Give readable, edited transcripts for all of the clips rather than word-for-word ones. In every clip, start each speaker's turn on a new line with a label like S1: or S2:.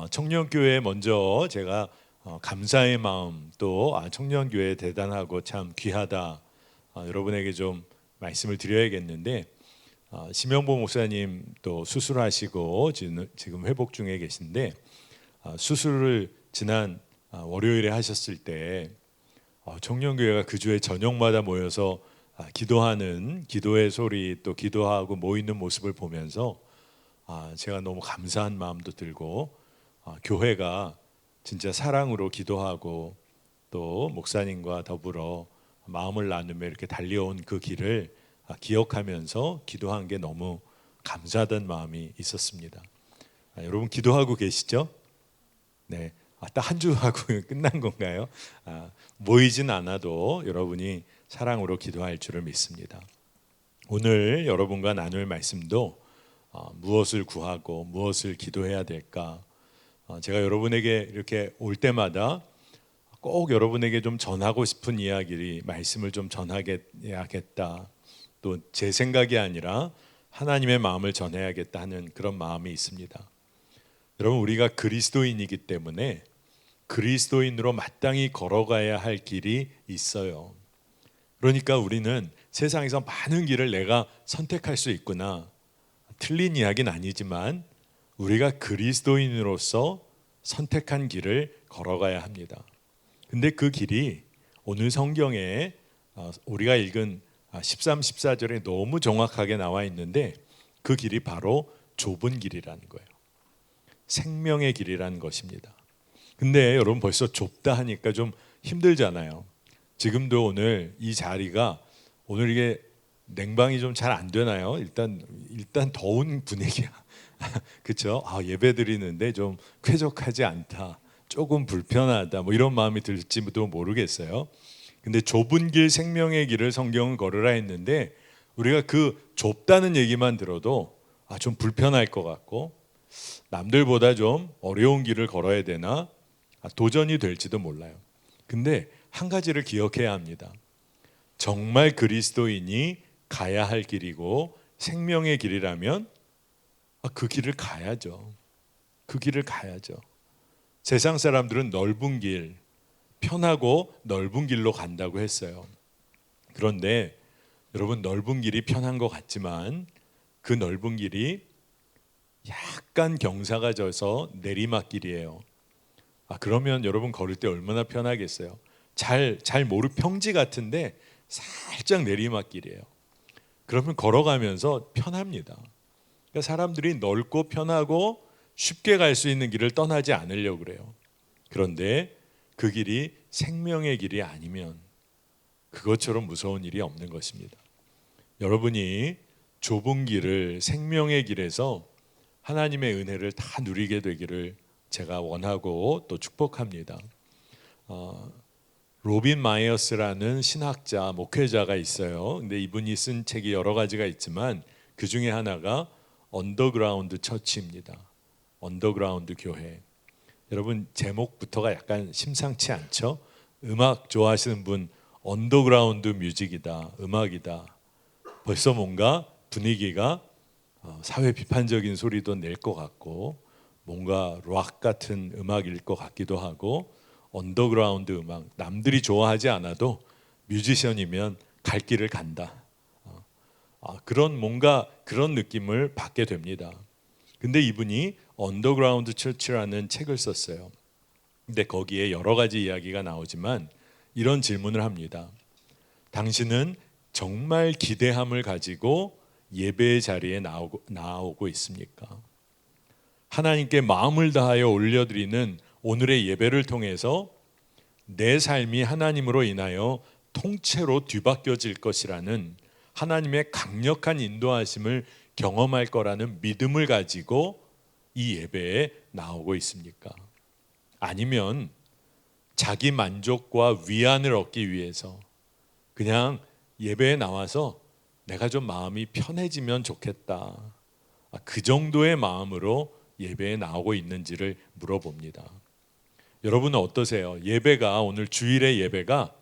S1: 청년교회 먼저 제가 감사의 마음 또 청년교회 대단하고 참 귀하다 여러분에게 좀 말씀을 드려야겠는데 심영보 목사님 또 수술하시고 지금 회복 중에 계신데 수술을 지난 월요일에 하셨을 때 청년교회가 그 주에 저녁마다 모여서 기도하는 기도의 소리 또 기도하고 모이는 모습을 보면서 제가 너무 감사한 마음도 들고 교회가 진짜 사랑으로 기도하고 또 목사님과 더불어 마음을 나누며 이렇게 달려온 그 길을 기억하면서 기도한 게 너무 감사하던 마음이 있었습니다. 여러분 기도하고 계시죠? 네, 딱 한 주 하고 끝난 건가요? 모이진 않아도 여러분이 사랑으로 기도할 줄을 믿습니다. 오늘 여러분과 나눌 말씀도 무엇을 구하고 무엇을 기도해야 될까? 제가 여러분에게 이렇게 올 때마다 꼭 여러분에게 좀 전하고 싶은 이야기를 말씀을 좀 전하겠다. 또 제 생각이 아니라 하나님의 마음을 전해야겠다 하는 그런 마음이 있습니다. 여러분 우리가 그리스도인이기 때문에 그리스도인으로 마땅히 걸어가야 할 길이 있어요. 그러니까 우리는 세상에서 많은 길을 내가 선택할 수 있구나. 틀린 이야기는 아니지만 우리가 그리스도인으로서 선택한 길을 걸어가야 합니다. 근데 그 길이 오늘 성경에 우리가 읽은 13, 14절에 너무 정확하게 나와 있는데 그 길이 바로 좁은 길이라는 거예요. 생명의 길이라는 것입니다. 근데 여러분 벌써 좁다 하니까 좀 힘들잖아요. 지금도 오늘 이 자리가 오늘 이게 냉방이 좀 잘 안 되나요? 일단 더운 분위기야. 그렇죠? 예배 드리는데 좀 쾌적하지 않다. 조금 불편하다. 뭐 이런 마음이 들지도 모르겠어요. 근데 좁은 길 생명의 길을 성경은 걸으라 했는데 우리가 그 좁다는 얘기만 들어도 좀 불편할 것 같고 남들보다 좀 어려운 길을 걸어야 되나 도전이 될지도 몰라요. 근데 한 가지를 기억해야 합니다. 정말 그리스도인이 가야 할 길이고 생명의 길이라면 그 길을 가야죠. 그 길을 가야죠. 세상 사람들은 넓은 길, 편하고 넓은 길로 간다고 했어요. 그런데 여러분 넓은 길이 편한 것 같지만 그 넓은 길이 약간 경사가 져서 내리막길이에요. 그러면 여러분 걸을 때 얼마나 편하겠어요. 잘 평지 같은데 살짝 내리막길이에요. 그러면 걸어가면서 편합니다. 그러니까 사람들이 넓고 편하고 쉽게 갈 수 있는 길을 떠나지 않으려고 그래요. 그런데 그 길이 생명의 길이 아니면 그것처럼 무서운 일이 없는 것입니다. 여러분이 좁은 길을 생명의 길에서 하나님의 은혜를 다 누리게 되기를 제가 원하고 또 축복합니다. 로빈 마이어스라는 신학자, 목회자가 있어요. 근데 이분이 쓴 책이 여러 가지가 있지만 그 중에 하나가 언더그라운드 처치입니다. 언더그라운드 교회. 여러분 제목부터가 약간 심상치 않죠? 음악 좋아하시는 분 언더그라운드 뮤직이다, 음악이다. 벌써 뭔가 분위기가 사회 비판적인 소리도 낼 것 같고 뭔가 락 같은 음악일 것 같기도 하고 언더그라운드 음악, 남들이 좋아하지 않아도 뮤지션이면 갈 길을 간다. 그런 뭔가 그런 느낌을 받게 됩니다. 근데 이분이 언더그라운드 처치라는 책을 썼어요. 근데 거기에 여러 가지 이야기가 나오지만 이런 질문을 합니다. 당신은 정말 기대함을 가지고 예배의 자리에 나오고 있습니까? 하나님께 마음을 다하여 올려드리는 오늘의 예배를 통해서 내 삶이 하나님으로 인하여 통째로 뒤바뀌어질 것이라는 하나님의 강력한 인도하심을 경험할 거라는 믿음을 가지고 이 예배에 나오고 있습니까? 아니면 자기 만족과 위안을 얻기 위해서 그냥 예배에 나와서 내가 좀 마음이 편해지면 좋겠다. 그 정도의 마음으로 예배에 나오고 있는지를 물어봅니다. 여러분은 어떠세요? 예배가 오늘 주일의 예배가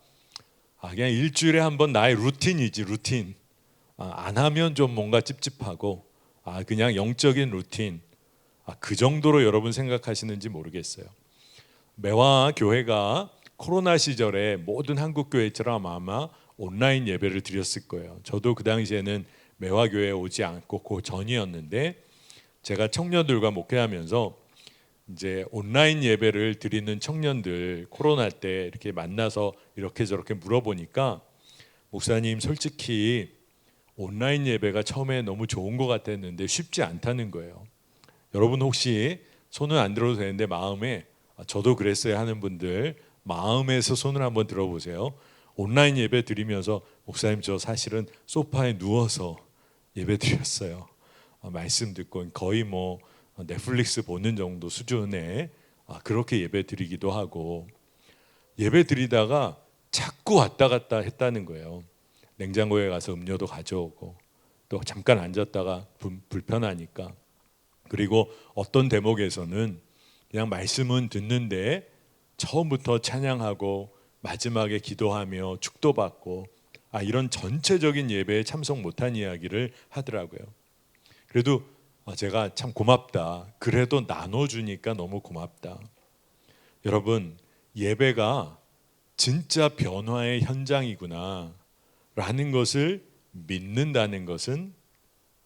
S1: 그냥 일주일에 한 번 나의 루틴이지 루틴. 안 하면 좀 뭔가 찝찝하고 그냥 영적인 루틴. 그 정도로 여러분 생각하시는지 모르겠어요. 매화 교회가 코로나 시절에 모든 한국 교회처럼 아마 온라인 예배를 드렸을 거예요. 저도 그 당시에는 매화 교회에 오지 않고 그 전이었는데, 제가 청년들과 목회하면서 이제 온라인 예배를 드리는 청년들 코로나 때 이렇게 만나서 이렇게 저렇게 물어보니까, 목사님 솔직히 온라인 예배가 처음에 너무 좋은 것 같았는데 쉽지 않다는 거예요. 여러분 혹시 손은 안 들어도 되는데 마음에 저도 그랬어요 하는 분들, 마음에서 손을 한번 들어보세요. 온라인 예배 드리면서 목사님 저 사실은 소파에 누워서 예배 드렸어요. 말씀 듣고 거의 뭐 넷플릭스 보는 정도 수준의 그렇게 예배 드리기도 하고, 예배 드리다가 자꾸 왔다 갔다 했다는 거예요. 냉장고에 가서 음료도 가져오고 또 잠깐 앉았다가 불편하니까. 그리고 어떤 대목에서는 그냥 말씀은 듣는데 처음부터 찬양하고 마지막에 기도하며 축도받고 이런 전체적인 예배에 참석 못한 이야기를 하더라고요. 그래도 제가 참 고맙다. 그래도 나눠주니까 너무 고맙다. 여러분, 예배가 진짜 변화의 현장이구나 라는 것을 믿는다는 것은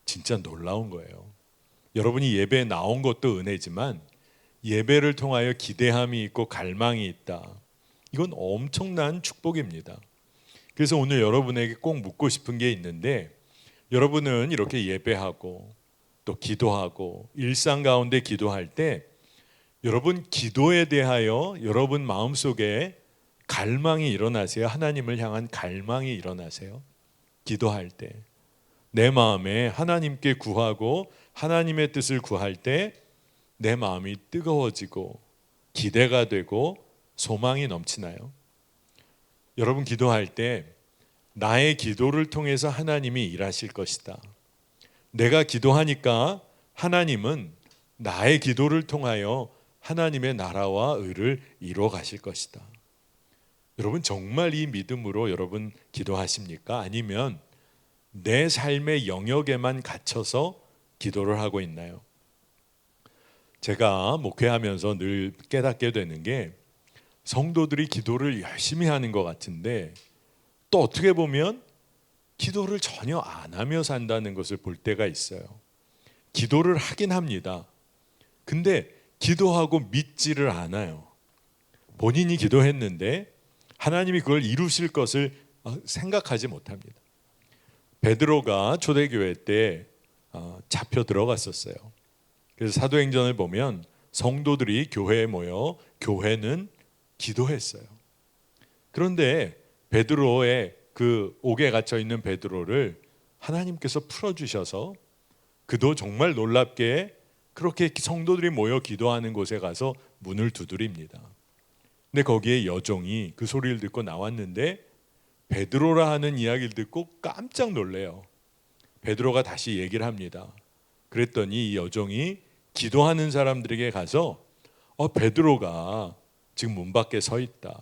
S1: 진짜 놀라운 거예요. 여러분이 예배에 나온 것도 은혜지만 예배를 통하여 기대함이 있고 갈망이 있다. 이건 엄청난 축복입니다. 그래서 오늘 여러분에게 꼭 묻고 싶은 게 있는데, 여러분은 이렇게 예배하고 또 기도하고 일상 가운데 기도할 때 여러분 기도에 대하여 여러분 마음속에 갈망이 일어나세요? 하나님을 향한 갈망이 일어나세요? 기도할 때 내 마음에 하나님께 구하고 하나님의 뜻을 구할 때 내 마음이 뜨거워지고 기대가 되고 소망이 넘치나요? 여러분 기도할 때 나의 기도를 통해서 하나님이 일하실 것이다. 내가 기도하니까 하나님은 나의 기도를 통하여 하나님의 나라와 의를 이루어 가실 것이다. 여러분 정말 이 믿음으로 여러분 기도하십니까? 아니면 내 삶의 영역에만 갇혀서 기도를 하고 있나요? 제가 목회하면서 늘 깨닫게 되는 게, 성도들이 기도를 열심히 하는 것 같은데 또 어떻게 보면 기도를 전혀 안 하며 산다는 것을 볼 때가 있어요. 기도를 하긴 합니다. 근데 기도하고 믿지를 않아요. 본인이 기도했는데 하나님이 그걸 이루실 것을 생각하지 못합니다. 베드로가 초대교회 때 잡혀 들어갔었어요. 그래서 사도행전을 보면 성도들이 교회에 모여 교회는 기도했어요. 그런데 베드로의 그 옥에 갇혀 있는 베드로를 하나님께서 풀어주셔서 그도 정말 놀랍게 그렇게 성도들이 모여 기도하는 곳에 가서 문을 두드립니다. 근데 거기에 여종이 그 소리를 듣고 나왔는데 베드로라 하는 이야기를 듣고 깜짝 놀래요. 베드로가 다시 얘기를 합니다. 그랬더니 이 여종이 기도하는 사람들에게 가서 베드로가 지금 문 밖에 서 있다.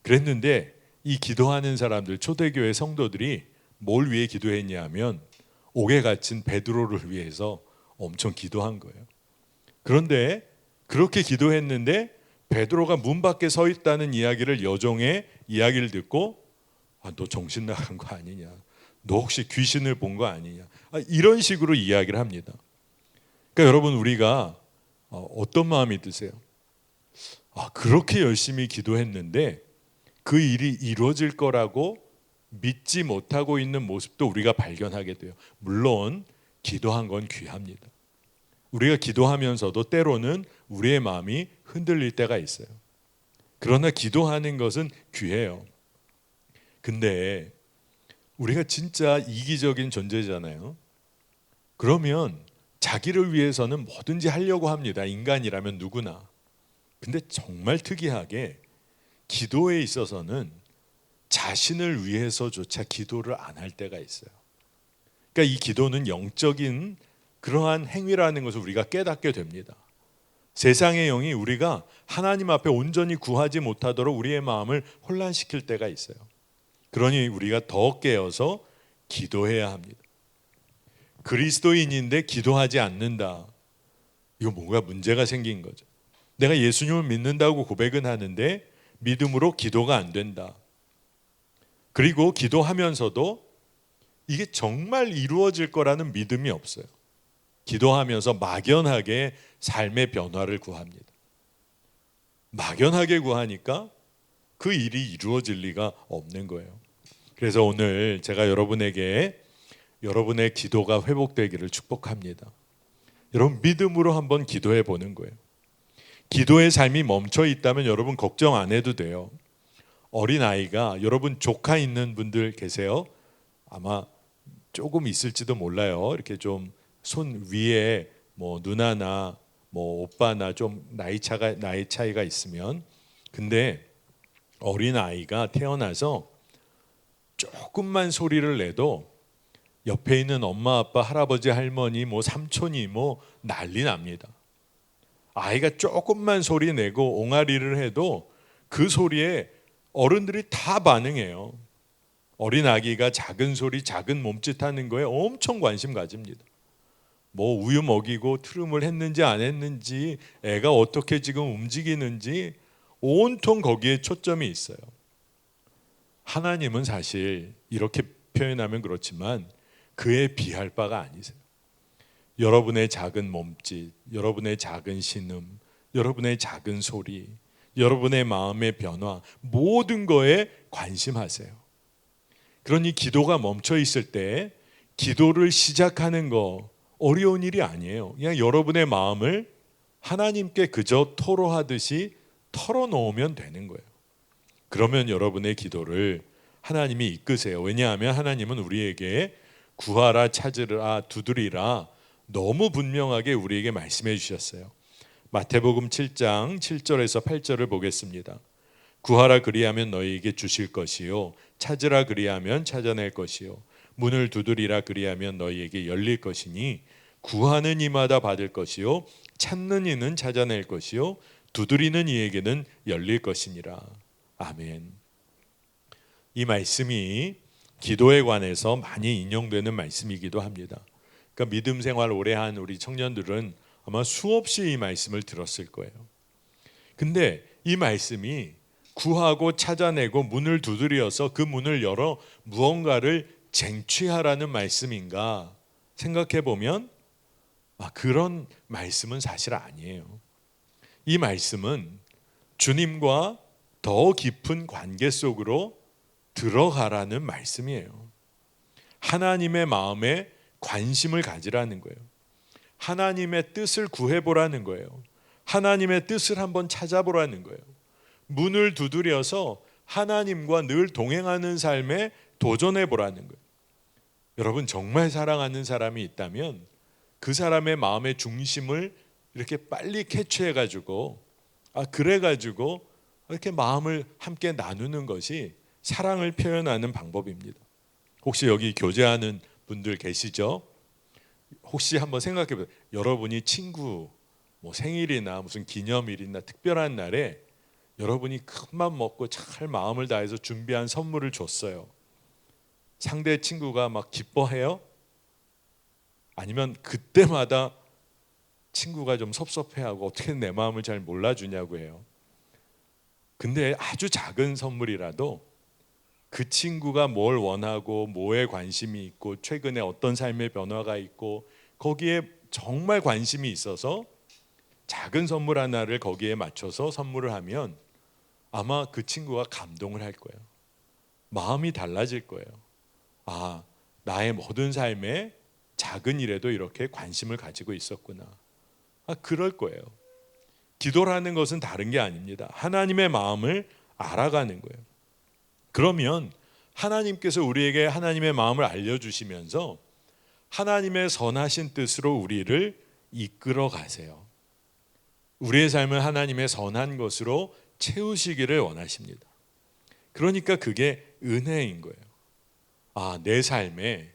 S1: 그랬는데 이 기도하는 사람들, 초대교회 성도들이 뭘 위해 기도했냐 하면 옥에 갇힌 베드로를 위해서 엄청 기도한 거예요. 그런데 그렇게 기도했는데 베드로가 문 밖에 서 있다는 이야기를, 여종의 이야기를 듣고 너 정신 나간 거 아니냐, 너 혹시 귀신을 본 거 아니냐, 이런 식으로 이야기를 합니다. 그러니까 여러분 우리가 어떤 마음이 드세요? 그렇게 열심히 기도했는데 그 일이 이루어질 거라고 믿지 못하고 있는 모습도 우리가 발견하게 돼요. 물론 기도한 건 귀합니다. 우리가 기도하면서도 때로는 우리의 마음이 흔들릴 때가 있어요. 그러나 기도하는 것은 귀해요. 근데 우리가 진짜 이기적인 존재잖아요. 그러면 자기를 위해서는 뭐든지 하려고 합니다. 인간이라면 누구나. 근데 정말 특이하게 기도에 있어서는 자신을 위해서조차 기도를 안 할 때가 있어요. 그러니까 이 기도는 영적인 그러한 행위라는 것을 우리가 깨닫게 됩니다. 세상의 영이 우리가 하나님 앞에 온전히 구하지 못하도록 우리의 마음을 혼란시킬 때가 있어요. 그러니 우리가 더 깨어서 기도해야 합니다. 그리스도인인데 기도하지 않는다. 이거 뭔가 문제가 생긴 거죠. 내가 예수님을 믿는다고 고백은 하는데 믿음으로 기도가 안 된다. 그리고 기도하면서도 이게 정말 이루어질 거라는 믿음이 없어요. 기도하면서 막연하게 삶의 변화를 구합니다. 막연하게 구하니까 그 일이 이루어질 리가 없는 거예요. 그래서 오늘 제가 여러분에게 여러분의 기도가 회복되기를 축복합니다. 여러분 믿음으로 한번 기도해 보는 거예요. 기도의 삶이 멈춰 있다면 여러분 걱정 안 해도 돼요. 어린아이가, 여러분 조카 있는 분들 계세요? 아마 조금 있을지도 몰라요. 이렇게 좀 손 위에 뭐 누나나 뭐 오빠나 좀 나이 차이가 있으면, 근데 어린아이가 태어나서 조금만 소리를 내도 옆에 있는 엄마 아빠 할아버지 할머니 뭐 삼촌이 뭐 난리 납니다. 아이가 조금만 소리 내고 옹알이를 해도 그 소리에 어른들이 다 반응해요. 어린 아기가 작은 소리 작은 몸짓하는 거에 엄청 관심 가집니다. 뭐 우유 먹이고 트름을 했는지 안 했는지, 애가 어떻게 지금 움직이는지 온통 거기에 초점이 있어요. 하나님은 사실 이렇게 표현하면 그렇지만 그에 비할 바가 아니세요. 여러분의 작은 몸짓, 여러분의 작은 신음, 여러분의 작은 소리, 여러분의 마음의 변화, 모든 거에 관심하세요. 그러니 기도가 멈춰 있을 때 기도를 시작하는 거 어려운 일이 아니에요. 그냥 여러분의 마음을 하나님께 그저 토로하듯이 털어놓으면 되는 거예요. 그러면 여러분의 기도를 하나님이 이끄세요. 왜냐하면 하나님은 우리에게 구하라, 찾으라, 두드리라 너무 분명하게 우리에게 말씀해 주셨어요. 마태복음 7장 7절에서 8절을 보겠습니다. 구하라 그리하면 너희에게 주실 것이요, 찾으라 그리하면 찾아낼 것이요, 문을 두드리라 그리하면 너희에게 열릴 것이니 구하는 이마다 받을 것이요, 찾는 이는 찾아낼 것이요, 두드리는 이에게는 열릴 것이니라. 아멘. 이 말씀이 기도에 관해서 많이 인용되는 말씀이기도 합니다. 그러니까 믿음 생활 오래 한 우리 청년들은 아마 수없이 이 말씀을 들었을 거예요. 근데 이 말씀이 구하고 찾아내고 문을 두드려서 그 문을 열어 무언가를 쟁취하라는 말씀인가 생각해 보면 그런 말씀은 사실 아니에요. 이 말씀은 주님과 더 깊은 관계 속으로 들어가라는 말씀이에요. 하나님의 마음에 관심을 가지라는 거예요. 하나님의 뜻을 구해보라는 거예요. 하나님의 뜻을 한번 찾아보라는 거예요. 문을 두드려서 하나님과 늘 동행하는 삶에 도전해보라는 거예요. 여러분 정말 사랑하는 사람이 있다면 그 사람의 마음의 중심을 이렇게 빨리 캐치해가지고 그래가지고 이렇게 마음을 함께 나누는 것이 사랑을 표현하는 방법입니다. 혹시 여기 교제하는 분들 계시죠? 혹시 한번 생각해 보세요. 여러분이 친구 뭐 생일이나 무슨 기념일이나 특별한 날에 여러분이 큰맘 먹고 잘 마음을 다해서 준비한 선물을 줬어요. 상대 친구가 막 기뻐해요? 아니면 그때마다 친구가 좀 섭섭해하고 어떻게 내 마음을 잘 몰라주냐고 해요. 근데 아주 작은 선물이라도 그 친구가 뭘 원하고 뭐에 관심이 있고 최근에 어떤 삶의 변화가 있고 거기에 정말 관심이 있어서 작은 선물 하나를 거기에 맞춰서 선물을 하면 아마 그 친구가 감동을 할 거예요. 마음이 달라질 거예요. 나의 모든 삶에 작은 일에도 이렇게 관심을 가지고 있었구나. 그럴 거예요. 기도라는 것은 다른 게 아닙니다. 하나님의 마음을 알아가는 거예요. 그러면 하나님께서 우리에게 하나님의 마음을 알려주시면서 하나님의 선하신 뜻으로 우리를 이끌어 가세요. 우리의 삶을 하나님의 선한 것으로 채우시기를 원하십니다. 그러니까 그게 은혜인 거예요. 내 삶에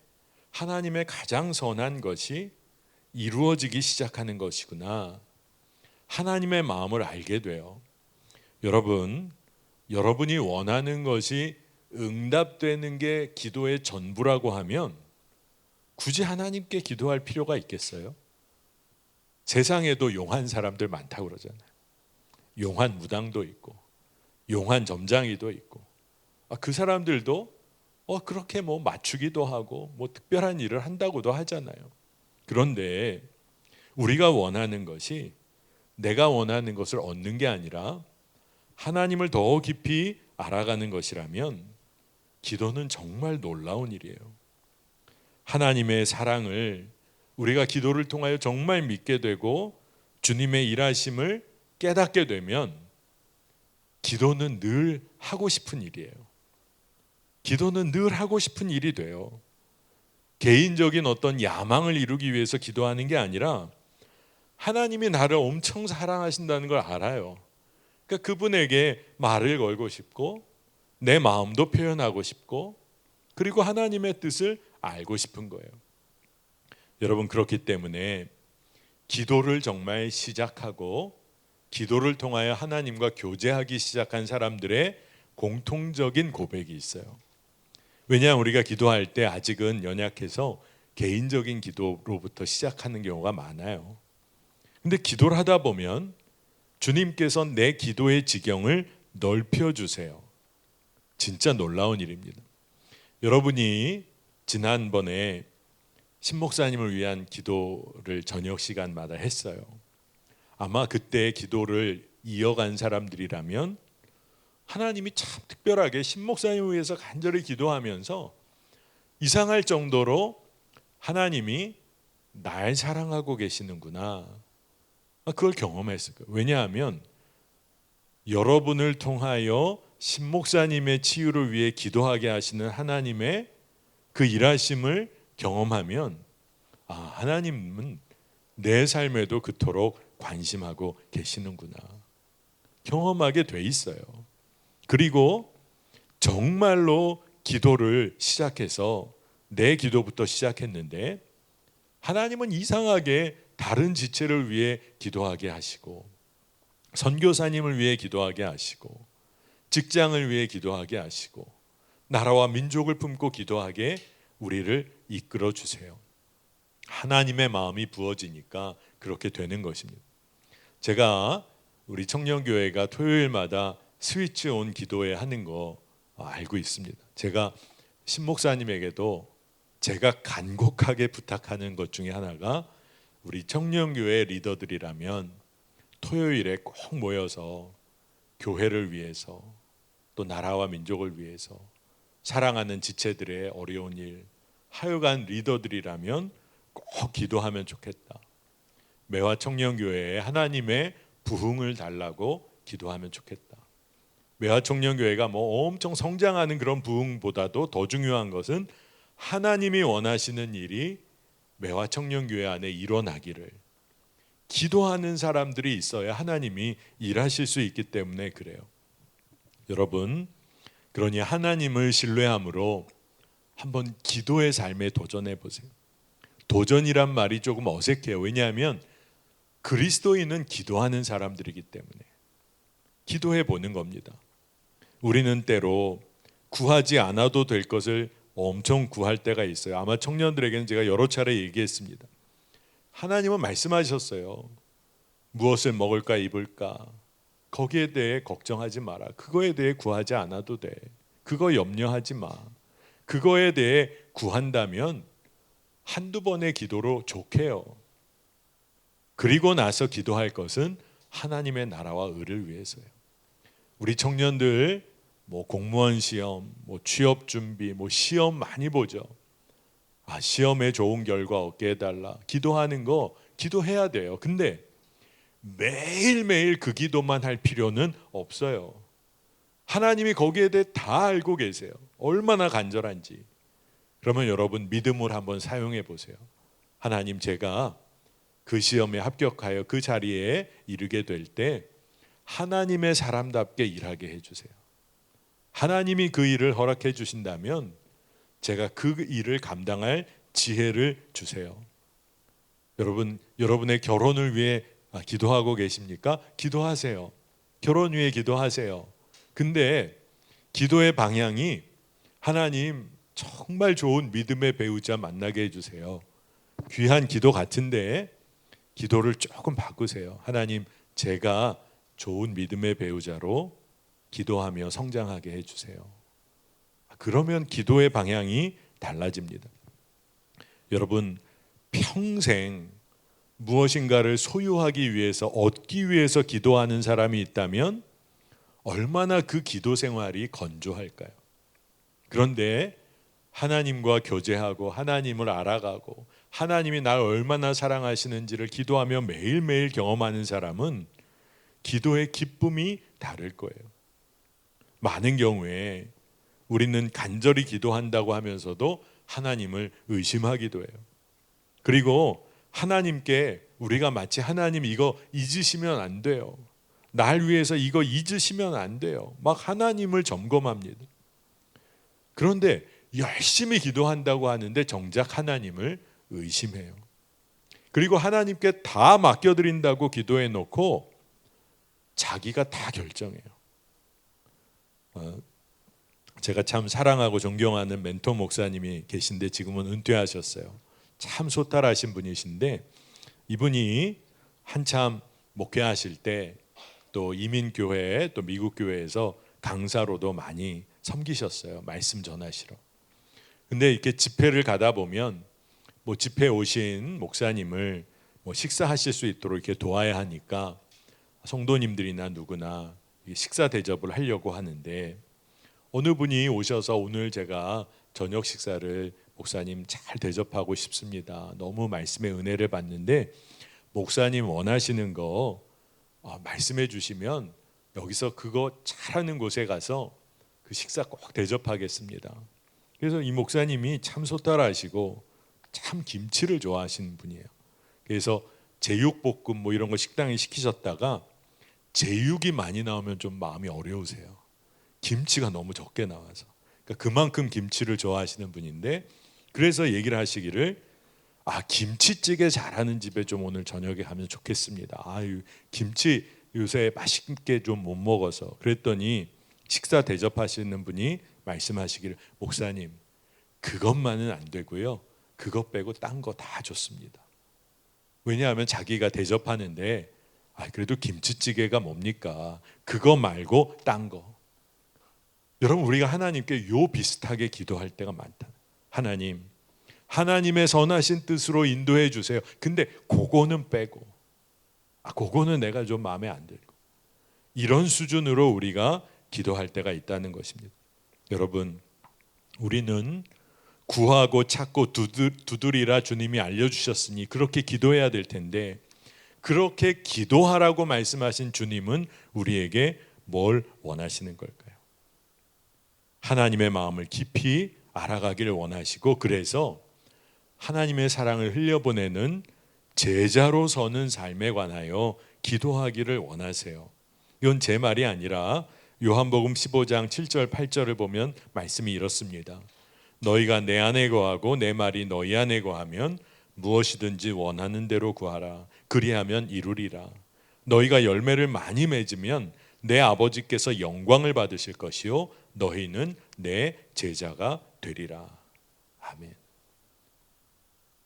S1: 하나님의 가장 선한 것이 이루어지기 시작하는 것이구나. 하나님의 마음을 알게 돼요. 여러분이 원하는 것이 응답되는 게 기도의 전부라고 하면 굳이 하나님께 기도할 필요가 있겠어요? 세상에도 용한 사람들 많다고 그러잖아요. 용한 무당도 있고 용한 점장이도 있고 그 사람들도 그렇게 뭐 맞추기도 하고 뭐 특별한 일을 한다고도 하잖아요. 그런데 우리가 원하는 것이 내가 원하는 것을 얻는 게 아니라 하나님을 더 깊이 알아가는 것이라면 기도는 정말 놀라운 일이에요. 하나님의 사랑을 우리가 기도를 통하여 정말 믿게 되고 주님의 일하심을 깨닫게 되면 기도는 늘 하고 싶은 일이에요. 기도는 늘 하고 싶은 일이 돼요. 개인적인 어떤 야망을 이루기 위해서 기도하는 게 아니라 하나님이 나를 엄청 사랑하신다는 걸 알아요. 그러니까 그분에게 말을 걸고 싶고 내 마음도 표현하고 싶고 그리고 하나님의 뜻을 알고 싶은 거예요. 여러분, 그렇기 때문에 기도를 정말 시작하고 기도를 통하여 하나님과 교제하기 시작한 사람들의 공통적인 고백이 있어요. 왜냐하면 우리가 기도할 때 아직은 연약해서 개인적인 기도로부터 시작하는 경우가 많아요. 근데 기도를 하다 보면 주님께서 내 기도의 지경을 넓혀주세요. 진짜 놀라운 일입니다. 여러분이 지난번에 신목사님을 위한 기도를 저녁 시간마다 했어요. 아마 그때 기도를 이어간 사람들이라면 하나님이 참 특별하게 신목사님을 위해서 간절히 기도하면서 이상할 정도로 하나님이 날 사랑하고 계시는구나, 그걸 경험했을 거예요. 왜냐하면 여러분을 통하여 신목사님의 치유를 위해 기도하게 하시는 하나님의 그 일하심을 경험하면 하나님은 내 삶에도 그토록 관심하고 계시는구나 경험하게 돼 있어요. 그리고 정말로 기도를 시작해서 내 기도부터 시작했는데 하나님은 이상하게 다른 지체를 위해 기도하게 하시고 선교사님을 위해 기도하게 하시고 직장을 위해 기도하게 하시고 나라와 민족을 품고 기도하게 우리를 이끌어 주세요. 하나님의 마음이 부어지니까 그렇게 되는 것입니다. 제가 우리 청년교회가 토요일마다 스위치 온 기도회 하는 거 알고 있습니다. 제가 신목사님에게도 제가 간곡하게 부탁하는 것 중에 하나가 우리 청년교회 리더들이라면 토요일에 꼭 모여서 교회를 위해서 또 나라와 민족을 위해서 사랑하는 지체들의 어려운 일 하여간 리더들이라면 꼭 기도하면 좋겠다. 매화 청년교회에 하나님의 부흥을 달라고 기도하면 좋겠다. 매화 청년교회가 뭐 엄청 성장하는 그런 부흥보다도 더 중요한 것은 하나님이 원하시는 일이 매화 청년교회 안에 일어나기를 기도하는 사람들이 있어야 하나님이 일하실 수 있기 때문에 그래요. 여러분, 그러니 하나님을 신뢰함으로 한번 기도의 삶에 도전해 보세요. 도전이란 말이 조금 어색해요. 왜냐하면 그리스도인은 기도하는 사람들이기 때문에 기도해 보는 겁니다. 우리는 때로 구하지 않아도 될 것을 엄청 구할 때가 있어요. 아마 청년들에게는 제가 여러 차례 얘기했습니다. 하나님은 말씀하셨어요. 무엇을 먹을까 입을까 거기에 대해 걱정하지 마라. 그거에 대해 구하지 않아도 돼. 그거 염려하지 마. 그거에 대해 구한다면 한두 번의 기도로 좋게요. 그리고 나서 기도할 것은 하나님의 나라와 의를 위해서요. 우리 청년들 뭐 공무원 시험, 뭐 취업 준비, 뭐 시험 많이 보죠. 시험에 좋은 결과 얻게 해달라. 기도하는 거 기도해야 돼요. 근데 매일매일 그 기도만 할 필요는 없어요. 하나님이 거기에 대해 다 알고 계세요. 얼마나 간절한지. 그러면 여러분 믿음을 한번 사용해 보세요. 하나님, 제가 그 시험에 합격하여 그 자리에 이르게 될 때 하나님의 사람답게 일하게 해주세요. 하나님이 그 일을 허락해 주신다면 제가 그 일을 감당할 지혜를 주세요. 여러분, 여러분의 결혼을 위해 기도하고 계십니까? 기도하세요. 결혼 위해 기도하세요. 근데 기도의 방향이 하나님 정말 좋은 믿음의 배우자 만나게 해주세요. 귀한 기도 같은데 기도를 조금 바꾸세요. 하나님, 제가 좋은 믿음의 배우자로 기도하며 성장하게 해주세요. 그러면 기도의 방향이 달라집니다. 여러분, 평생 무엇인가를 소유하기 위해서, 얻기 위해서 기도하는 사람이 있다면 얼마나 그 기도 생활이 건조할까요? 그런데 하나님과 교제하고 하나님을 알아가고 하나님이 날 얼마나 사랑하시는지를 기도하며 매일매일 경험하는 사람은 기도의 기쁨이 다를 거예요. 많은 경우에 우리는 간절히 기도한다고 하면서도 하나님을 의심하기도 해요. 그리고 하나님께 우리가 마치 하나님 이거 잊으시면 안 돼요, 날 위해서 이거 잊으시면 안 돼요, 막 하나님을 점검합니다. 그런데 열심히 기도한다고 하는데 정작 하나님을 의심해요. 그리고 하나님께 다 맡겨드린다고 기도해 놓고 자기가 다 결정해요. 제가 참 사랑하고 존경하는 멘토 목사님이 계신데 지금은 은퇴하셨어요. 참 소탈하신 분이신데 이분이 한참 목회하실 때 또 이민교회 또 미국 교회에서 강사로도 많이 섬기셨어요. 말씀 전하시러. 근데 이렇게 집회를 가다 보면 뭐 집회 오신 목사님을 뭐 식사하실 수 있도록 이렇게 도와야 하니까 성도님들이나 누구나 식사 대접을 하려고 하는데 어느 분이 오셔서 오늘 제가 저녁 식사를 목사님 잘 대접하고 싶습니다. 너무 말씀의 은혜를 받는데 목사님 원하시는 거 말씀해 주시면 여기서 그거 잘하는 곳에 가서 그 식사 꼭 대접하겠습니다. 그래서 이 목사님이 참 소탈하시고 참 김치를 좋아하시는 분이에요. 그래서 제육볶음 뭐 이런 거 식당에 시키셨다가 제육이 많이 나오면 좀 마음이 어려우세요. 김치가 너무 적게 나와서. 그러니까 그만큼 김치를 좋아하시는 분인데 그래서 얘기를 하시기를 김치찌개 잘하는 집에 좀 오늘 저녁에 가면 좋겠습니다. 김치 요새 맛있게 좀 못 먹어서. 그랬더니 식사 대접하시는 분이 말씀하시기를 목사님 그것만은 안 되고요, 그것 빼고 딴 거 다 좋습니다. 왜냐하면 자기가 대접하는데 그래도 김치찌개가 뭡니까? 그거 말고 딴 거. 여러분, 우리가 하나님께 요 비슷하게 기도할 때가 많다. 하나님, 하나님의 선하신 뜻으로 인도해 주세요. 근데 그거는 빼고, 그거는 내가 좀 마음에 안 들고, 이런 수준으로 우리가 기도할 때가 있다는 것입니다. 여러분, 우리는 구하고 찾고 두드리라 주님이 알려주셨으니 그렇게 기도해야 될 텐데, 그렇게 기도하라고 말씀하신 주님은 우리에게 뭘 원하시는 걸까요? 하나님의 마음을 깊이 알아가기를 원하시고, 그래서 하나님의 사랑을 흘려보내는 제자로 서는 삶에 관하여 기도하기를 원하세요. 이건 제 말이 아니라 요한복음 15장 7절 8절을 보면 말씀이 이렇습니다. 너희가 내 안에 거하고 내 말이 너희 안에 거하면 무엇이든지 원하는 대로 구하라. 그리하면 이루리라. 너희가 열매를 많이 맺으면 내 아버지께서 영광을 받으실 것이요 너희는 내 제자가 되리라. 아멘.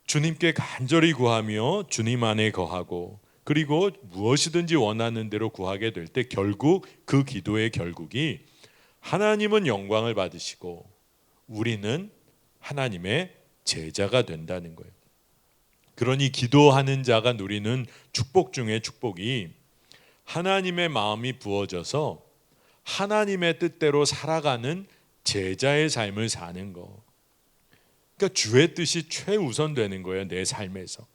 S1: 주님께 간절히 구하며 주님 안에 거하고 그리고 무엇이든지 원하는 대로 구하게 될 때 결국 그 기도의 결국이 하나님은 영광을 받으시고 우리는 하나님의 제자가 된다는 거예요. 그러니 기도하는 자가 누리는 축복 중에 축복이 하나님의 마음이 부어져서 하나님의 뜻대로 살아가는 제자의 삶을 사는 거. 그러니까 주의 뜻이 최우선 되는 거예요, 내 삶에서.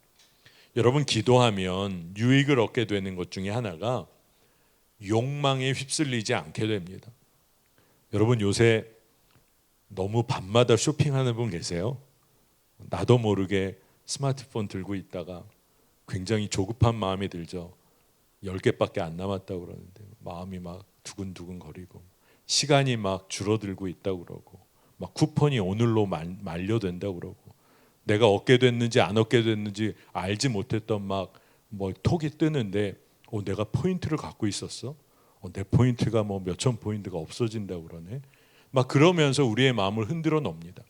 S1: 여러분, 기도하면 유익을 얻게 되는 것 중에 하나가 욕망에 휩쓸리지 않게 됩니다. 여러분, 요새 너무 밤마다 쇼핑하는 분 계세요? 나도 모르게 스마트폰 들고 있다가 굉장히 조급한 마음이 들죠. 10개밖에 안 남았다고 그러는데 마음이 막 두근두근 거리고 시간이 막 줄어들고 있다고 그러고 막 쿠폰이 오늘로 만료된다고 그러고 내가 얻게 됐는지 안 얻게 됐는지 알지 못했던 막 뭐 톡이 뜨는데 내가 포인트를 갖고 있었어? 내 포인트가 뭐 몇천 포인트가 없어진다고 그러네. 막 그러면서 우리의 마음을 흔들어 놉니다.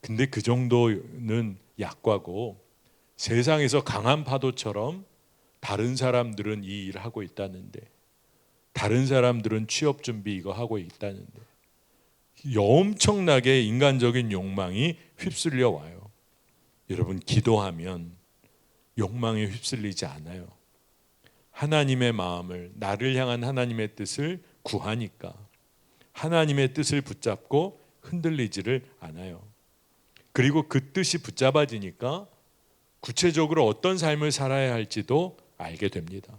S1: 근데 그 정도는 약과고 세상에서 강한 파도처럼 다른 사람들은 이 일을 하고 있다는데, 다른 사람들은 취업 준비 이거 하고 있다는데, 엄청나게 인간적인 욕망이 휩쓸려 와요. 여러분, 기도하면 욕망에 휩쓸리지 않아요. 하나님의 마음을, 나를 향한 하나님의 뜻을 구하니까 하나님의 뜻을 붙잡고 흔들리지를 않아요. 그리고 그 뜻이 붙잡아지니까 구체적으로 어떤 삶을 살아야 할지도 알게 됩니다.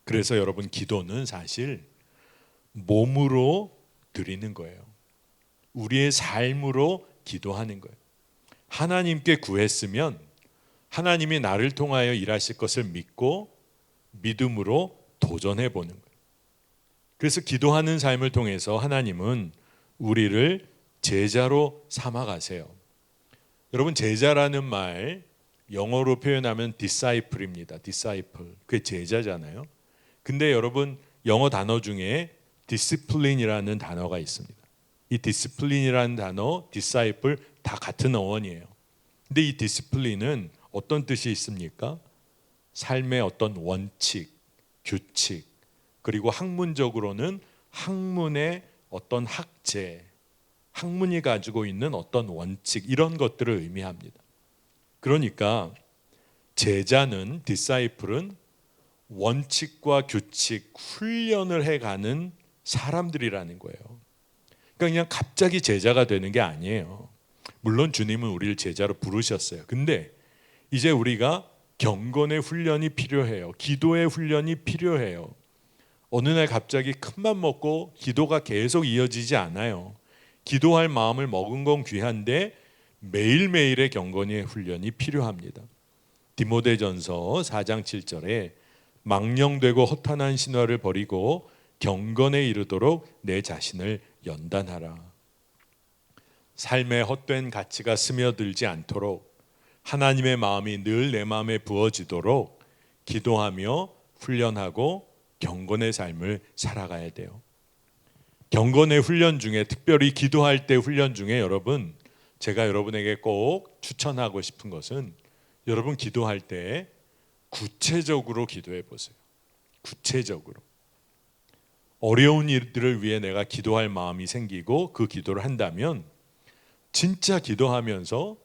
S1: 그래서 여러분, 기도는 사실 몸으로 드리는 거예요. 우리의 삶으로 기도하는 거예요. 하나님께 구했으면 하나님이 나를 통하여 일하실 것을 믿고 믿음으로 도전해 보는 거예요. 그래서 기도하는 삶을 통해서 하나님은 우리를 제자로 삼아 가세요. 여러분, 제자라는 말 영어로 표현하면 disciple입니다. disciple. 그게 제자잖아요. 근데 여러분, 영어 단어 중에 discipline이라는 단어가 있습니다. 이 discipline이라는 단어, disciple 다 같은 어원이에요. 근데 이 discipline은 어떤 뜻이 있습니까? 삶의 어떤 원칙, 규칙, 그리고 학문적으로는 학문의 어떤 학제, 학문이 가지고 있는 어떤 원칙, 이런 것들을 의미합니다. 그러니까 제자는, disciple은 원칙과 규칙, 훈련을 해가는 사람들이라는 거예요. 그러니까 그냥 갑자기 제자가 되는 게 아니에요. 물론 주님은 우리를 제자로 부르셨어요. 근데 이제 우리가 경건의 훈련이 필요해요. 기도의 훈련이 필요해요. 어느 날 갑자기 큰맘 먹고 기도가 계속 이어지지 않아요. 기도할 마음을 먹은 건 귀한데 매일매일의 경건의 훈련이 필요합니다. 디모데전서 4장 7절에 망령되고 허탄한 신화를 버리고 경건에 이르도록 내 자신을 연단하라. 삶에 헛된 가치가 스며들지 않도록 하나님의 마음이 늘 내 마음에 부어지도록 기도하며 훈련하고 경건의 삶을 살아가야 돼요. 경건의 훈련 중에, 특별히 기도할 때 훈련 중에 여러분, 제가 여러분에게 꼭 추천하고 싶은 것은 여러분 기도할 때 구체적으로 기도해 보세요. 구체적으로. 어려운 일들을 위해 내가 기도할 마음이 생기고 그 기도를 한다면 진짜 기도하면서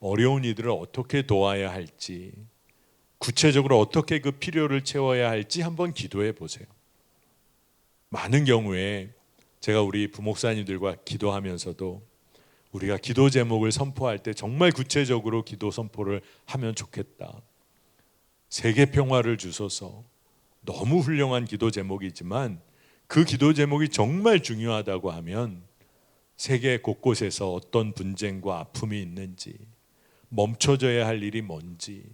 S1: 어려운 이들을 어떻게 도와야 할지, 구체적으로 어떻게 그 필요를 채워야 할지 한번 기도해 보세요. 많은 경우에 제가 우리 부목사님들과 기도하면서도 우리가 기도 제목을 선포할 때 정말 구체적으로 기도 선포를 하면 좋겠다. 세계 평화를 주소서. 너무 훌륭한 기도 제목이지만 그 기도 제목이 정말 중요하다고 하면 세계 곳곳에서 어떤 분쟁과 아픔이 있는지, 멈춰져야 할 일이 뭔지,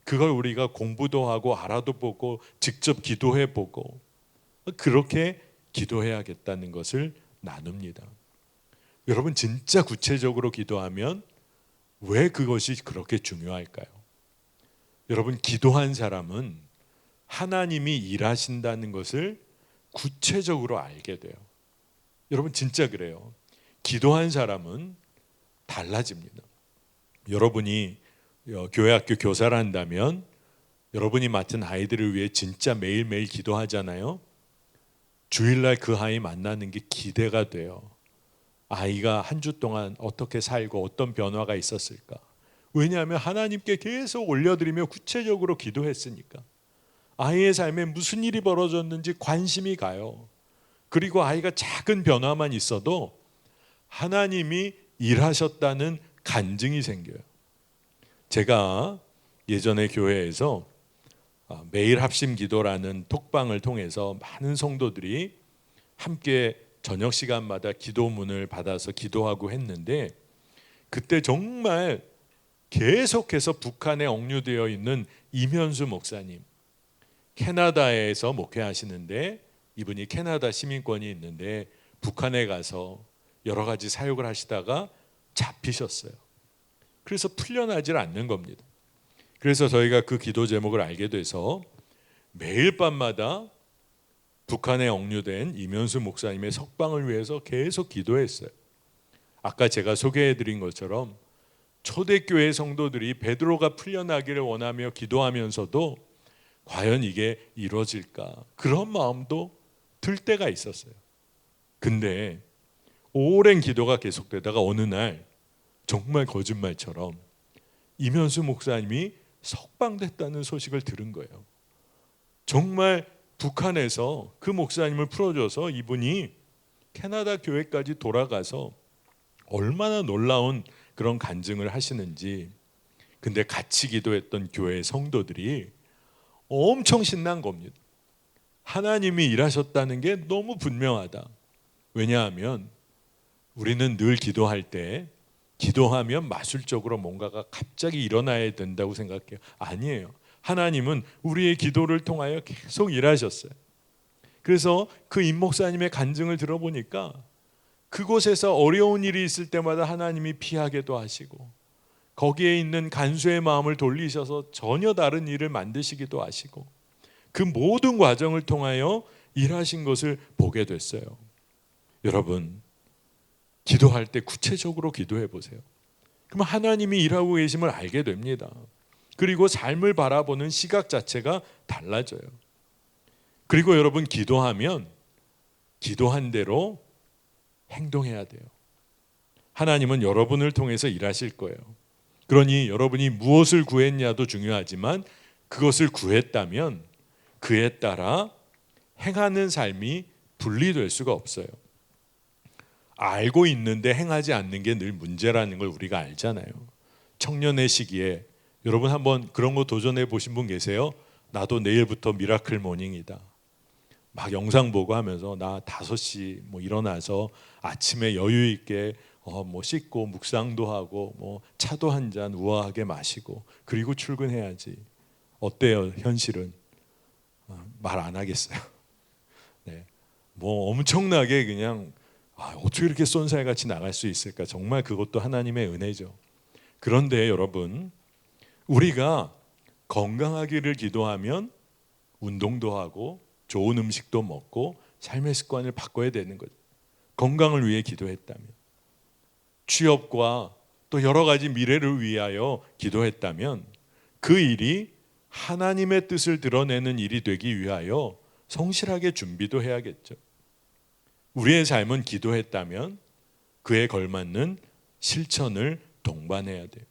S1: 그걸 우리가 공부도 하고 알아도 보고 직접 기도해 보고 그렇게 기도해야겠다는 것을 나눕니다. 여러분, 진짜 구체적으로 기도하면 왜 그것이 그렇게 중요할까요? 여러분, 기도한 사람은 하나님이 일하신다는 것을 구체적으로 알게 돼요. 여러분, 진짜 그래요. 기도한 사람은 달라집니다. 여러분이 교회 학교 교사를 한다면 여러분이 맡은 아이들을 위해 진짜 매일매일 기도하잖아요. 주일날 그 아이 만나는 게 기대가 돼요. 아이가 한 주 동안 어떻게 살고 어떤 변화가 있었을까? 왜냐하면 하나님께 계속 올려드리며 구체적으로 기도했으니까. 아이의 삶에 무슨 일이 벌어졌는지 관심이 가요. 그리고 아이가 작은 변화만 있어도 하나님이 일하셨다는 간증이 생겨요. 제가 예전에 교회에서 매일 합심 기도라는 톡방을 통해서 많은 성도들이 함께 저녁 시간마다 기도문을 받아서 기도하고 했는데, 그때 정말 계속해서 북한에 억류되어 있는 이면수 목사님, 캐나다에서 목회하시는데 이분이 캐나다 시민권이 있는데 북한에 가서 여러 가지 사역을 하시다가 잡히셨어요. 그래서 풀려나질 않는 겁니다. 그래서 저희가 그 기도 제목을 알게 돼서 매일 밤마다 북한에 억류된 이면수 목사님의 석방을 위해서 계속 기도했어요. 아까 제가 소개해드린 것처럼 초대교회 성도들이 베드로가 풀려나기를 원하며 기도하면서도 과연 이게 이루어질까? 그런 마음도 들 때가 있었어요. 근데 오랜 기도가 계속되다가 어느 날 정말 거짓말처럼 이면수 목사님이 석방됐다는 소식을 들은 거예요. 정말 북한에서 그 목사님을 풀어줘서 이분이 캐나다 교회까지 돌아가서 얼마나 놀라운 그런 간증을 하시는지. 근데 같이 기도했던 교회 성도들이 엄청 신난 겁니다. 하나님이 일하셨다는 게 너무 분명하다. 왜냐하면 우리는 늘 기도할 때 기도하면 마술적으로 뭔가가 갑자기 일어나야 된다고 생각해요. 아니에요. 하나님은 우리의 기도를 통하여 계속 일하셨어요. 그래서 그 임 목사님의 간증을 들어보니까 그곳에서 어려운 일이 있을 때마다 하나님이 피하게도 하시고 거기에 있는 간수의 마음을 돌리셔서 전혀 다른 일을 만드시기도 하시고 그 모든 과정을 통하여 일하신 것을 보게 됐어요. 여러분, 기도할 때 구체적으로 기도해 보세요. 그럼 하나님이 일하고 계심을 알게 됩니다. 그리고 삶을 바라보는 시각 자체가 달라져요. 그리고 여러분, 기도하면 기도한 대로 행동해야 돼요. 하나님은 여러분을 통해서 일하실 거예요. 그러니 여러분이 무엇을 구했냐도 중요하지만 그것을 구했다면 그에 따라 행하는 삶이 분리될 수가 없어요. 알고 있는데 행하지 않는 게 늘 문제라는 걸 우리가 알잖아요. 청년의 시기에 여러분 한번 그런 거 도전해 보신 분 계세요? 나도 내일부터 미라클 모닝이다. 막 영상 보고 하면서 나 5시 뭐 일어나서 아침에 여유 있게 뭐 씻고 묵상도 하고 뭐 차도 한 잔 우아하게 마시고 그리고 출근해야지. 어때요? 현실은 말 안 하겠어요. 네, 뭐 엄청나게 그냥 어떻게 이렇게 쏜살같이 나갈 수 있을까? 정말 그것도 하나님의 은혜죠. 그런데 여러분, 우리가 건강하기를 기도하면 운동도 하고 좋은 음식도 먹고 삶의 습관을 바꿔야 되는 거죠. 건강을 위해 기도했다면, 취업과 또 여러 가지 미래를 위하여 기도했다면 그 일이 하나님의 뜻을 드러내는 일이 되기 위하여 성실하게 준비도 해야겠죠. 우리의 삶은 기도했다면 그에 걸맞는 실천을 동반해야 돼요.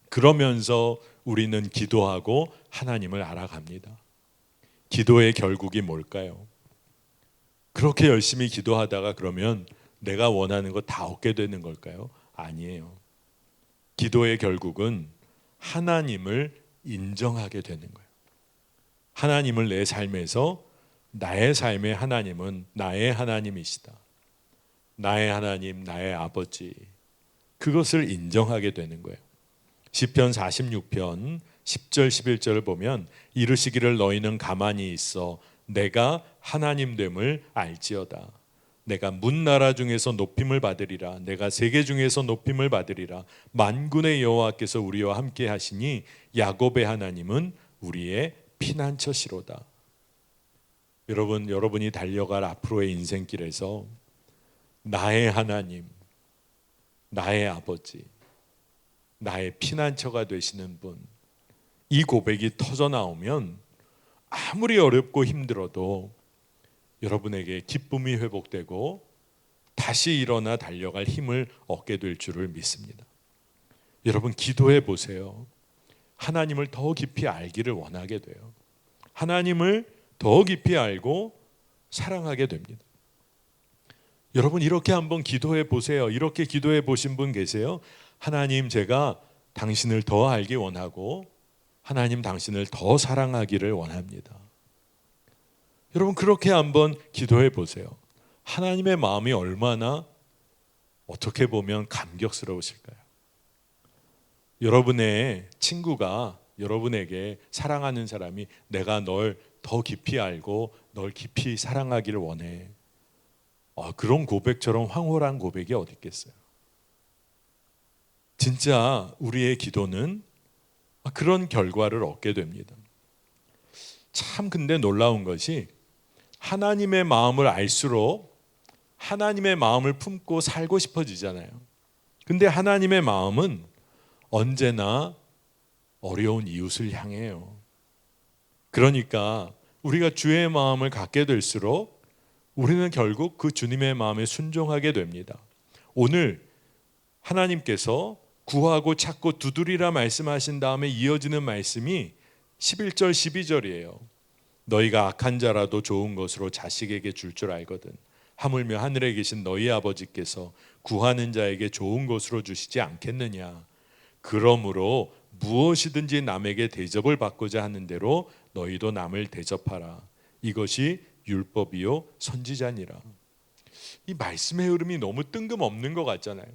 S1: 그러면서 우리는 기도하고 하나님을 알아갑니다. 기도의 결국이 뭘까요? 그렇게 열심히 기도하다가 그러면 내가 원하는 거 다 얻게 되는 걸까요? 아니에요. 기도의 결국은 하나님을 인정하게 되는 거예요. 하나님을 내 삶에서 나의 삶의 하나님은 나의 하나님이시다. 나의 하나님, 나의 아버지. 그것을 인정하게 되는 거예요. 시편 46편 10절 11절을 보면 이르시기를 너희는 가만히 있어 내가 하나님 됨을 알지어다. 내가 문나라 중에서 높임을 받으리라. 내가 세계 중에서 높임을 받으리라. 만군의 여호와께서 우리와 함께 하시니 야곱의 하나님은 우리의 피난처시로다. 여러분, 여러분이 달려갈 앞으로의 인생길에서 나의 하나님, 나의 아버지, 나의 피난처가 되시는 분, 이 고백이 터져 나오면 아무리 어렵고 힘들어도 여러분에게 기쁨이 회복되고 다시 일어나 달려갈 힘을 얻게 될 줄을 믿습니다. 여러분, 기도해 보세요. 하나님을 더 깊이 알기를 원하게 돼요. 하나님을 더 깊이 알고 사랑하게 됩니다. 여러분, 이렇게 한번 기도해 보세요. 이렇게 기도해 보신 분 계세요? 하나님, 제가 당신을 더 알기 원하고 하나님, 당신을 더 사랑하기를 원합니다. 여러분, 그렇게 한번 기도해 보세요. 하나님의 마음이 얼마나 어떻게 보면 감격스러우실까요? 여러분의 친구가 여러분에게 사랑하는 사람이 내가 널 더 깊이 알고 널 깊이 사랑하기를 원해. 그런 고백처럼 황홀한 고백이 어디 있겠어요? 진짜 우리의 기도는 그런 결과를 얻게 됩니다. 참 근데 놀라운 것이 하나님의 마음을 알수록 하나님의 마음을 품고 살고 싶어지잖아요. 근데 하나님의 마음은 언제나 어려운 이웃을 향해요. 그러니까 우리가 주의 마음을 갖게 될수록 우리는 결국 그 주님의 마음에 순종하게 됩니다. 오늘 하나님께서 구하고 찾고 두드리라 말씀하신 다음에 이어지는 말씀이 11절 12절이에요. 너희가 악한 자라도 좋은 것으로 자식에게 줄 줄 알거든 하물며 하늘에 계신 너희 아버지께서 구하는 자에게 좋은 것으로 주시지 않겠느냐. 그러므로 무엇이든지 남에게 대접을 받고자 하는 대로 너희도 남을 대접하라. 이것이 율법이요 선지자니라. 이 말씀의 흐름이 너무 뜬금없는 것 같잖아요.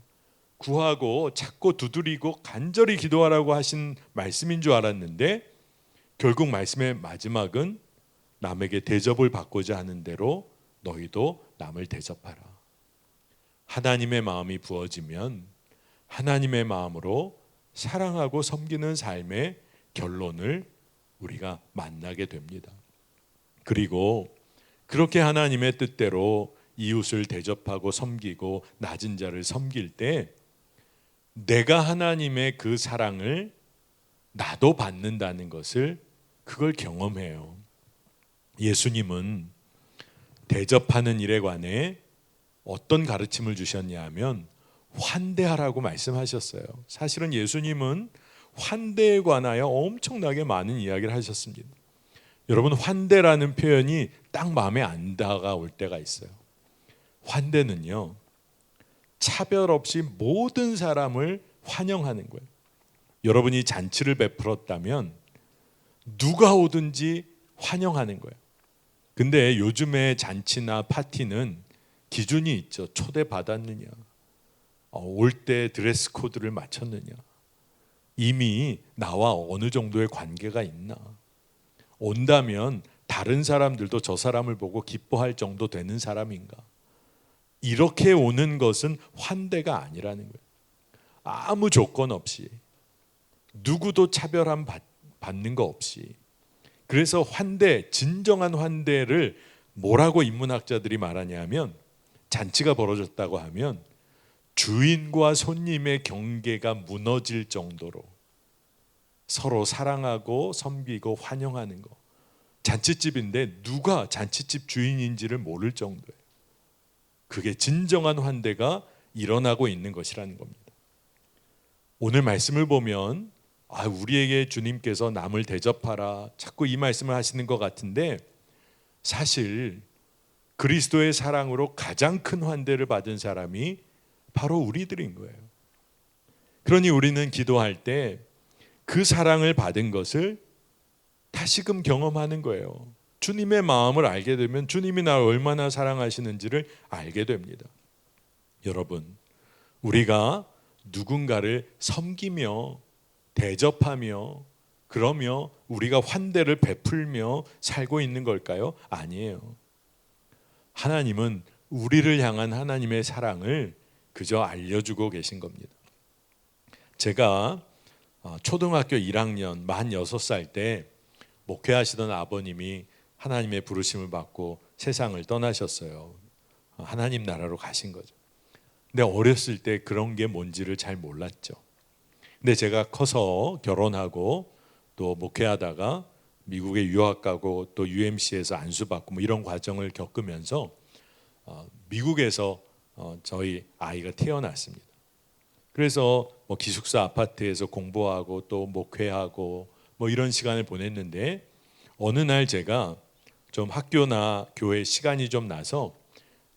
S1: 구하고 찾고 두드리고 간절히 기도하라고 하신 말씀인 줄 알았는데 결국 말씀의 마지막은 남에게 대접을 받고자 하는 대로 너희도 남을 대접하라. 하나님의 마음이 부어지면 하나님의 마음으로 사랑하고 섬기는 삶의 결론을 우리가 만나게 됩니다. 그리고 그렇게 하나님의 뜻대로 이웃을 대접하고 섬기고 낮은 자를 섬길 때 내가 하나님의 그 사랑을 나도 받는다는 것을 그걸 경험해요. 예수님은 대접하는 일에 관해 어떤 가르침을 주셨냐 하면 환대하라고 말씀하셨어요. 사실은 예수님은 환대에 관하여 엄청나게 많은 이야기를 하셨습니다. 여러분, 환대라는 표현이 딱 마음에 안 다가올 때가 있어요. 환대는요, 차별 없이 모든 사람을 환영하는 거예요. 여러분이 잔치를 베풀었다면 누가 오든지 환영하는 거예요. 근데 요즘의 잔치나 파티는 기준이 있죠. 초대받았느냐, 올 때 드레스 코드를 맞췄느냐, 이미 나와 어느 정도의 관계가 있나, 온다면 다른 사람들도 저 사람을 보고 기뻐할 정도 되는 사람인가. 이렇게 오는 것은 환대가 아니라는 거예요. 아무 조건 없이, 누구도 차별함 받는 거 없이. 그래서 환대, 진정한 환대를 뭐라고 인문학자들이 말하냐면, 잔치가 벌어졌다고 하면 주인과 손님의 경계가 무너질 정도로 서로 사랑하고 섬기고 환영하는 거. 잔치집인데 누가 잔치집 주인인지를 모를 정도예요. 그게 진정한 환대가 일어나고 있는 것이라는 겁니다. 오늘 말씀을 보면 우리에게 주님께서 남을 대접하라 자꾸 이 말씀을 하시는 것 같은데, 사실 그리스도의 사랑으로 가장 큰 환대를 받은 사람이 바로 우리들인 거예요. 그러니 우리는 기도할 때 그 사랑을 받은 것을 다시금 경험하는 거예요. 주님의 마음을 알게 되면 주님이 나를 얼마나 사랑하시는지를 알게 됩니다. 여러분, 우리가 누군가를 섬기며 대접하며 그러며 우리가 환대를 베풀며 살고 있는 걸까요? 아니에요. 하나님은 우리를 향한 하나님의 사랑을 그저 알려주고 계신 겁니다. 제가 초등학교 1학년 만 6살 때 목회하시던 아버님이 하나님의 부르심을 받고 세상을 떠나셨어요. 하나님 나라로 가신 거죠. 근데 어렸을 때 그런 게 뭔지를 잘 몰랐죠. 근데 제가 커서 결혼하고 또 목회하다가 미국에 유학 가고 또 UMC에서 안수받고 뭐 이런 과정을 겪으면서 미국에서 저희 아이가 태어났습니다. 그래서 뭐 기숙사 아파트에서 공부하고 또 목회하고 뭐 이런 시간을 보냈는데, 어느 날 제가 좀 학교나 교회 시간이 좀 나서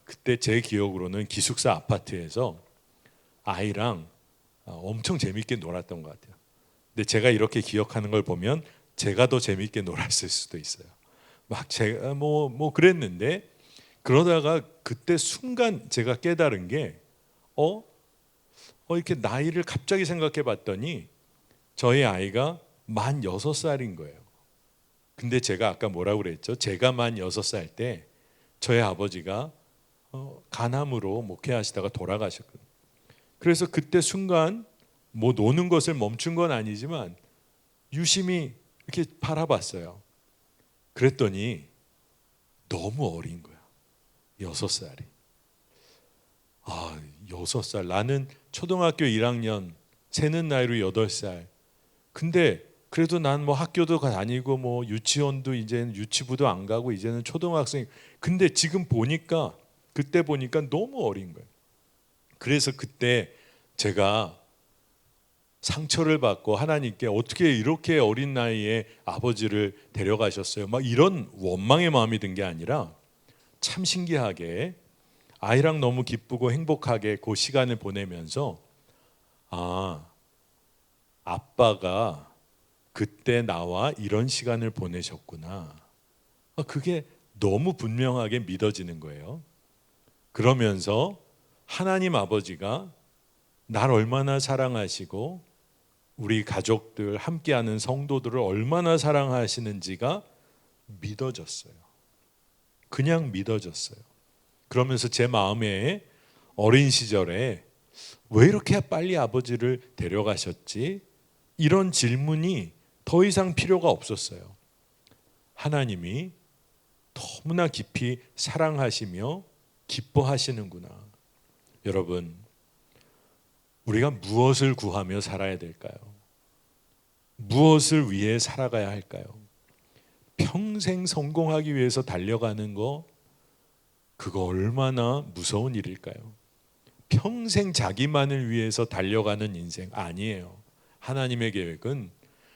S1: 그때 제 기억으로는 기숙사 아파트에서 아이랑 엄청 재밌게 놀았던 것 같아요. 근데 제가 이렇게 기억하는 걸 보면 제가 더 재밌게 놀았을 수도 있어요. 막 제가 뭐 그랬는데, 그러다가 그때 순간 제가 깨달은 게 이렇게 나이를 갑자기 생각해 봤더니 저희 아이가 만 6살인 거예요. 근데 제가 아까 뭐라고 그랬죠? 제가 만 6살 때 저희 아버지가 간암으로 목회하시다가 돌아가셨거든요. 그래서 그때 순간 뭐 노는 것을 멈춘 건 아니지만 유심히 이렇게 바라봤어요. 그랬더니 너무 어린 거야. 6살이. 6살. 나는 초등학교 1학년 새는 나이로 8살. 근데 그래도 난 뭐 학교도 다니고 뭐 유치원도 이제는 유치부도 안 가고 이제는 초등학생. 근데 지금 보니까 그때 보니까 너무 어린 거예요. 그래서 그때 제가 상처를 받고 하나님께 어떻게 이렇게 어린 나이에 아버지를 데려가셨어요? 막 이런 원망의 마음이 든 게 아니라 참 신기하게 아이랑 너무 기쁘고 행복하게 그 시간을 보내면서 아, 아빠가 그때 나와 이런 시간을 보내셨구나. 그게 너무 분명하게 믿어지는 거예요. 그러면서 하나님 아버지가 날 얼마나 사랑하시고 우리 가족들 함께하는 성도들을 얼마나 사랑하시는지가 믿어졌어요. 그냥 믿어졌어요. 그러면서 제 마음에 어린 시절에 왜 이렇게 빨리 아버지를 데려가셨지? 이런 질문이 더 이상 필요가 없었어요. 하나님이 너무나 깊이 사랑하시며 기뻐하시는구나. 여러분, 우리가 무엇을 구하며 살아야 될까요? 무엇을 위해 살아가야 할까요? 평생 성공하기 위해서 달려가는 거, 그거 얼마나 무서운 일일까요? 평생 자기만을 위해서 달려가는 인생 아니에요. 하나님의 계획은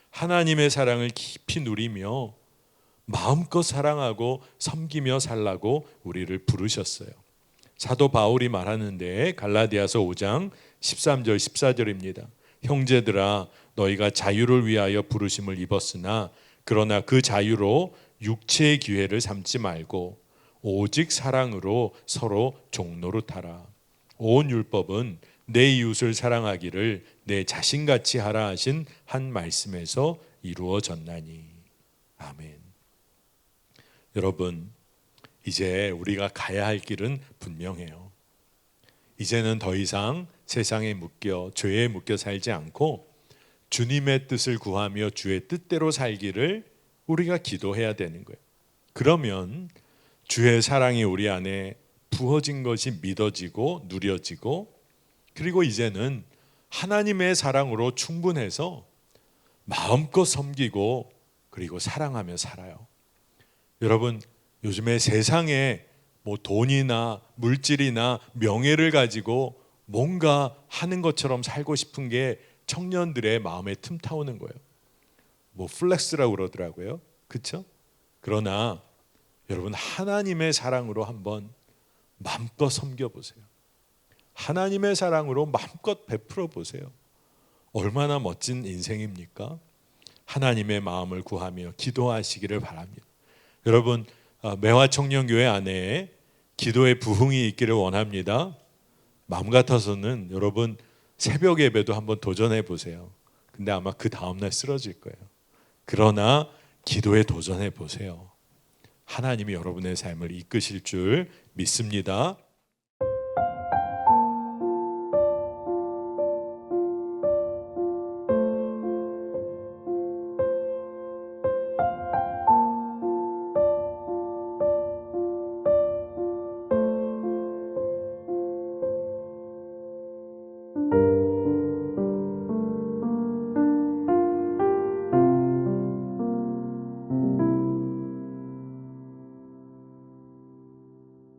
S1: 하나님의 사랑을 깊이 누리며 마음껏 사랑하고 섬기며 살라고 우리를 부르셨어요. 사도 바울이 말하는데 갈라디아서 5장 13절 14절입니다. 형제들아 너희가 자유를 위하여 부르심을 입었으나 그러나 그 자유로 육체의 기회를 삼지 말고 오직 사랑으로 서로 종노릇하라. 온 율법은 내 이웃을 사랑하기를 내 자신같이 하라 하신 한 말씀에서 이루어졌나니. 아멘. 여러분, 이제 우리가 가야 할 길은 분명해요. 이제는 더 이상 세상에 묶여 죄에 묶여 살지 않고 주님의 뜻을 구하며 주의 뜻대로 살기를 우리가 기도해야 되는 거예요. 그러면 주의 사랑이 우리 안에 부어진 것이 믿어지고 누려지고, 그리고 이제는 하나님의 사랑으로 충분해서 마음껏 섬기고 그리고 사랑하며 살아요. 여러분, 요즘에 세상에 뭐 돈이나 물질이나 명예를 가지고 뭔가 하는 것처럼 살고 싶은 게 청년들의 마음에 틈타오는 거예요. 뭐 플렉스라고 그러더라고요. 그렇죠? 그러나 여러분, 하나님의 사랑으로 한번 마음껏 섬겨보세요. 하나님의 사랑으로 마음껏 베풀어 보세요. 얼마나 멋진 인생입니까? 하나님의 마음을 구하며 기도하시기를 바랍니다. 여러분, 매화청년교회 안에 기도의 부흥이 있기를 원합니다. 마음 같아서는 여러분 새벽 예배도 한번 도전해 보세요. 근데 아마 그 다음날 쓰러질 거예요. 그러나 기도에 도전해 보세요. 하나님이 여러분의 삶을 이끄실 줄 믿습니다.